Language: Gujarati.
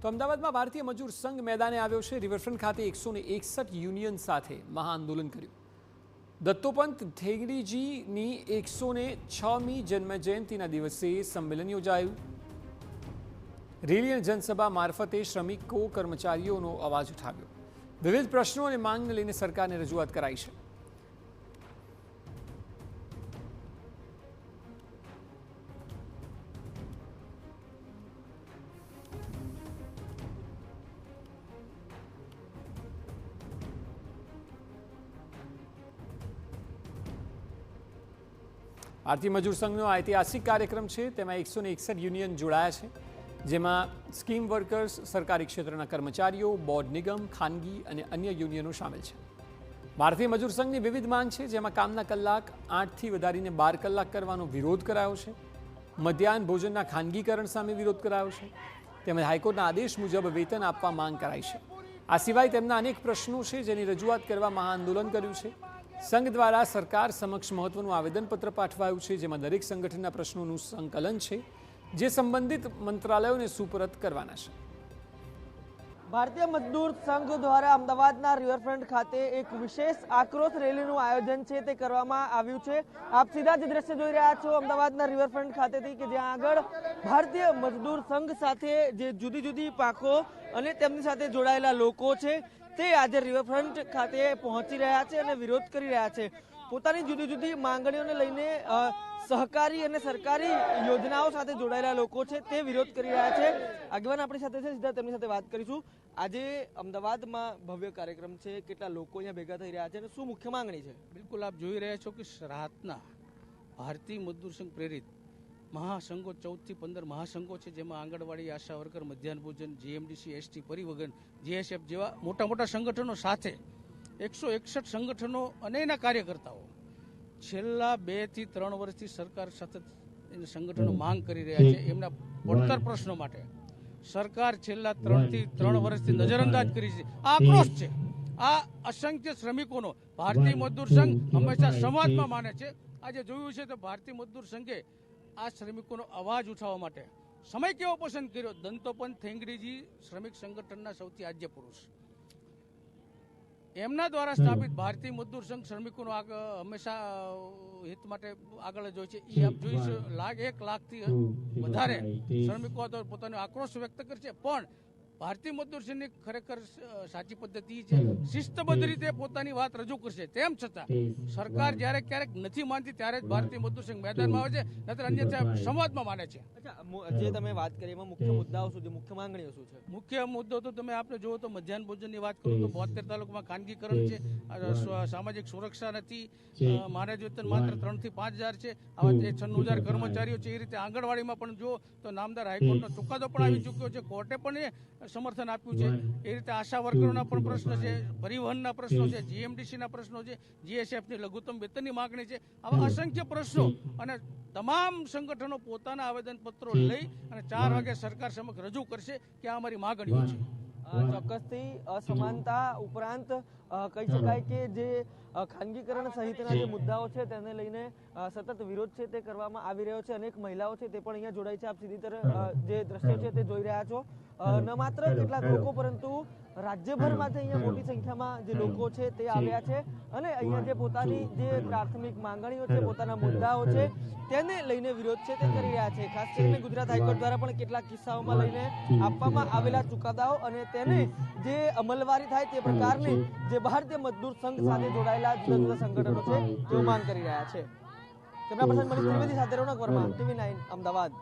તો અમદાવાદમાં ભારતીય મજૂર સંઘ મેદાને આવ્યો છે। રિવરફ્રન્ટ ખાતે 161 યુનિયન સાથે મહાઆંદોલન કર્યું। દત્તોપંત ઠેંગડીજીની 106મી જન્મજયંતિના દિવસે સંમેલન યોજાયું। રેલી અને જનસભા મારફતે શ્રમિકો કર્મચારીઓનો અવાજ ઉઠાવ્યો। વિવિધ પ્રશ્નો અને માંગને લઈને સરકારને રજૂઆત કરાઈ છે। ભારતીય મજૂર સંઘનો ઐતિહાસિક કાર્યક્રમ છે। તેમાં 161 યુનિયન જોડાયા છે, જેમાં સ્કીમ વર્કર્સ, સરકારી ક્ષેત્રના કર્મચારીઓ, બોર્ડ નિગમ, ખાનગી અને અન્ય યુનિયનો સામેલ છે। ભારતીય મજૂર સંઘની વિવિધ માંગ છે, જેમાં કામના કલાક 8થી વધારીને 12 કલાક કરવાનો વિરોધ કરાયો છે। મધ્યાહન ભોજનના ખાનગીકરણ સામે વિરોધ કરાયો છે, તેમજ હાઈકોર્ટના આદેશ મુજબ વેતન આપવા માંગ કરાઈ છે। આ સિવાય તેમના અનેક પ્રશ્નો છે, જેની રજૂઆત કરવા મહાઆંદોલન કર્યું છે। સંઘ દ્વારા સરકાર સમક્ષ મહત્વનું આવેદનપત્ર પાઠવાયું છે, જેમાં દરેક સંગઠનના પ્રશ્નોનું સંકલન છે, જે સંબંધિત મંત્રાલયોને સુપરત કરવાના છે। ભારતીય મજદૂર સંઘ દ્વારા અમદાવાદના રિવરફ્રન્ટ ખાતે એક વિશેષ આક્રોશ રેલીનું આયોજન છે તે કરવામાં આવ્યું છે। આપ સીધા જ દ્રશ્ય જોઈ રહ્યા છો અમદાવાદના રિવરફ્રન્ટ ખાતેથી, કે જ્યાં આગળ ભારતીય મજદૂર સંઘ સાથે જે જુદી જુદી પાંખો અને તેમની સાથે જોડાયેલા લોકો છે તે આજે રિવરફ્રન્ટ ખાતે પહોંચી રહ્યા છે અને વિરોધ કરી રહ્યા છે। પોતાની જુદી જુદી માંગણીઓને લઈને સહકારી અને સરકારી યોજનાઓ સાથે જોડાયેલા લોકો છે તે વિરોધ કરી રહ્યા છે। આગેવાન આપણી સાથે છે, સીધા તેમની સાથે વાત કરીશું। આજે અમદાવાદમાં ભવ્ય કાર્યક્રમ છે, કેટલા લોકો અહીંયા ભેગા થઈ રહ્યા છે અને શું મુખ્ય માંગણી છે? બિલકુલ, આપ જોઈ રહ્યા છો કે રાતના ભારતીય મજદૂર સંઘ પ્રેરિત મહાસંઘો 14 થી 15 મહાસંઘો છે, જેમાં આંગણવાડી, આશા વર્કર, મધ્યાહન ભોજન, જીએમડીસી, એસટી, પરિવહન, જીએસએફ જેવા મોટા મોટા સંગઠનો સાથે 161 સંગઠનો અને એના કાર્યકર્તાઓ છેલ્લા 2 થી 3 વર્ષથી સરકાર સતત સંગઠનો માંગ કરી રહ્યા છે। એમના પડતર પ્રશ્નો માટે સરકાર છેલ્લા 3 થી 3 વર્ષથી નજરઅંદાજ કરી છે। આ આક્રોશ છે, આ અસંખ્ય શ્રમિકોનો ભારતીય મજદૂર સંઘ હંમેશા સંવાદમાં માને છે। આજે જોયું છે તો ભારતીય મજદૂર સંઘે આ શ્રમિકોનો અવાજ ઉઠાવવા માટે સમય કેવો પસંદ કર્યો? દત્તોપંત ઠેંગડીજી શ્રમિક સંગઠનના સૌથી આદ્ય પુરુષ, એમના દ્વારા સ્થાપિત ભારતીય મજદૂર સંઘ શ્રમિકોનો હંમેશા હિત માટે આગળ જ હોય છે। એ આપ જોઈ 1 લાખથી વધારે શ્રમિકો પોતાનો આક્રોશ વ્યક્ત કરશે, પણ ભારતીય મજદૂર સંઘની ખરેખર સાચી પદ્ધતિ છે, શિસ્તબદ્ધ રીતે પોતાની વાત રજૂ કરશે। તેમ છતાં સરકાર જ્યારે ક્યારેક નથી માનતી ત્યારે જ ભારતીય મજદૂર સંઘ મેદાનમાં આવે છે, નહીતર અન્યથા સંવાદમાં માને છે। જે તમે વાત કરી એમાં મુખ્ય મુદ્દાઓ શું છે, મુખ્ય માંગણીઓ શું છે? મુખ્ય મુદ્દો તો તમે આપણે જુઓ તો મધ્યાહન ભોજનની વાત કરું તો 72 તાલુકામાં ખાનગીકરણ છે, સામાજિક સુરક્ષા નથી, માનદ વેતન માત્ર 3 થી 5 હજાર છે, આવા 96,000 કર્મચારીઓ છે। એ રીતે આંગણવાડીમાં પણ જુઓ તો નામદાર હાઈકોર્ટનો ચુકાદો પણ આવી ચૂક્યો છે, કોર્ટે પણ સમર્થન આપ્યું છે। એ રીતે આશા વર્કરોના પણ પ્રશ્ન છે, પરિવહનના પ્રશ્નો છે, જીએમડીસીના પ્રશ્નો છે, જીએસએફની લઘુત્તમ વેતનની માગણી છે। આવા અસંખ્ય પ્રશ્નો અને તમામ સંગઠનો પોતાના આવેદનપત્રો લઈ અને 4 વાગે સરકાર સમક્ષ રજૂ કરશે કે આ અમારી માગણીઓ છે। ચોક્કસથી અસમાનતા ઉપરાંત કહી શકાય કે જે ખાનગીકરણ સહિતના જે મુદ્દાઓ છે તેને લઈને સતત વિરોધ છે તે કરવામાં આવી રહ્યો છે। અનેક મહિલાઓ છે તે પણ અહીંયા જોડાઈ છે। આપ સીધી તરફ જે દ્રશ્યો છે તે જોઈ રહ્યા છો। ન માત્ર કેટલાક લોકો પરંતુ રાજ્યભરમાંથી અહીંયા મોટી સંખ્યામાં જે લોકો છે તે આવ્યા છે અને અહીંયા જે પોતાની જે પ્રાથમિક માંગણીઓ છે, પોતાના મુદ્દાઓ છે તેને લઈને વિરોધ છે તે કરી રહ્યા છે। ખાસ કરીને ગુજરાત હાઈકોર્ટ દ્વારા પણ કેટલાક કિસ્સાઓમાં લઈને આપવામાં આવેલા ચુકાદાઓ અને તેને જે અમલવારી થાય તે પ્રકારની જે ભારતીય મજદૂર સંઘ સાથે જોડાયેલા જુદા જુદા સંગઠનો છે તેઓ માંગ કરી રહ્યા છે। કેમેરા પર્સન મનીષ ત્રિવેદી સાથે રોનક વર્મા, TV9 અમદાવાદ।